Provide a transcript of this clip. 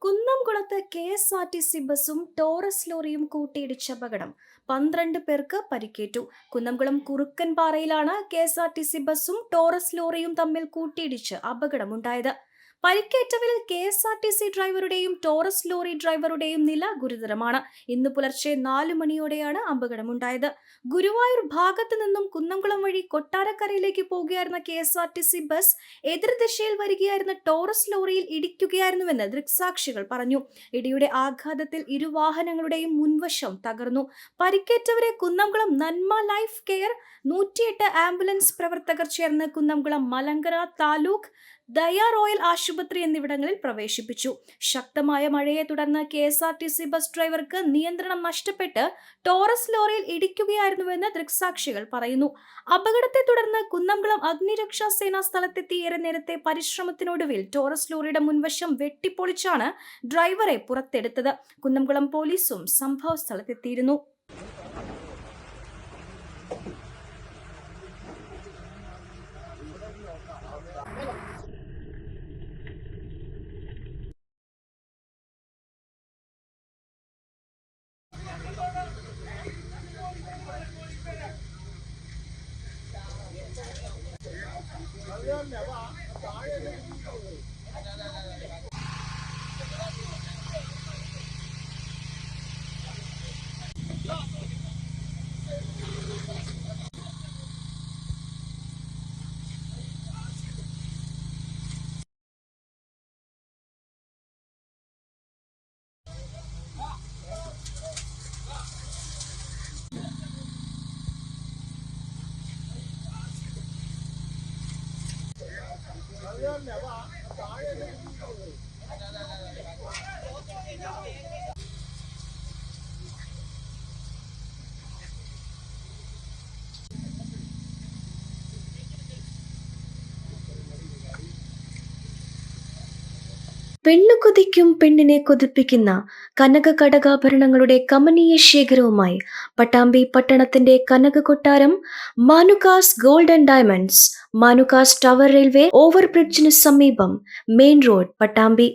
കുന്നംകുളത്ത് KSRTC ബസും Taurus ലോറിയും കൂട്ടിയിടിച്ച അപകടം 12 പേർക്ക് പരിക്കേറ്റു. കുന്നംകുളം കുറുക്കൻപാറയിലാണ് KSRTC ബസും ടോറസ് ലോറിയും തമ്മിൽ കൂട്ടിയിടിച്ച് അപകടമുണ്ടായത്. പരിക്കേറ്റവരിൽ KSRTC ഡ്രൈവറുടെയും ടോറസ് ലോറി ഡ്രൈവറുടെയും നില ഗുരുതരമാണ്. ഇന്ന് പുലർച്ചെ 4 മണിയോടെയാണ് അപകടമുണ്ടായത്. ഗുരുവായൂർ ഭാഗത്തു നിന്നും കുന്നംകുളം വഴി കൊട്ടാരക്കരയിലേക്ക് പോകുകയായിരുന്ന KSRTC ബസ് എതിർദിശയിൽ വരികയായിരുന്ന ടോറസ് ലോറിയിൽ ഇടിക്കുകയായിരുന്നുവെന്ന് ദൃക്സാക്ഷികൾ പറഞ്ഞു. ഇടിയുടെ ആഘാതത്തിൽ ഇരുവാഹനങ്ങളുടെയും മുൻവശം തകർന്നു. പരിക്കേറ്റവരെ കുന്നംകുളം നന്മ ലൈഫ് കെയർ 108 ആംബുലൻസ് പ്രവർത്തകർ ചേർന്ന് കുന്നംകുളം മലങ്കര താലൂക്ക് ദയ റോയൽ ആശുപത്രി എന്നിവിടങ്ങളിൽ പ്രവേശിപ്പിച്ചു. ശക്തമായ മഴയെ തുടർന്ന് KSRTC ബസ് ഡ്രൈവർക്ക് നിയന്ത്രണം നഷ്ടപ്പെട്ട് ടോറസ് ലോറിയിൽ ഇടിക്കുകയായിരുന്നുവെന്ന് ദൃക്സാക്ഷികൾ പറയുന്നു. അപകടത്തെ തുടർന്ന് കുന്നംകുളം അഗ്നിരക്ഷാ സേന സ്ഥലത്തെത്തി ഏറെ നേരത്തെ പരിശ്രമത്തിനൊടുവിൽ ടോറസ് ലോറിയുടെ മുൻവശം വെട്ടിപ്പൊളിച്ചാണ് ഡ്രൈവറെ പുറത്തെടുത്തത്. കുന്നംകുളം പോലീസും സംഭവ സ്ഥലത്തെത്തിയിരുന്നു. പെണ്ണു കൊതിക്കും പെണ്ണിനെ കൊതിപ്പിക്കുന്ന കനക കടകാഭരണങ്ങളുടെ കമനീയ ശേഖരവുമായി പട്ടാമ്പി പട്ടണത്തിന്റെ കനക കൊട്ടാരം Manukas gold and diamonds, Manukas tower railway ഓവർബ്രിഡ്ജിന് സമീപം, മെയിൻ റോഡ്, പട്ടാമ്പി.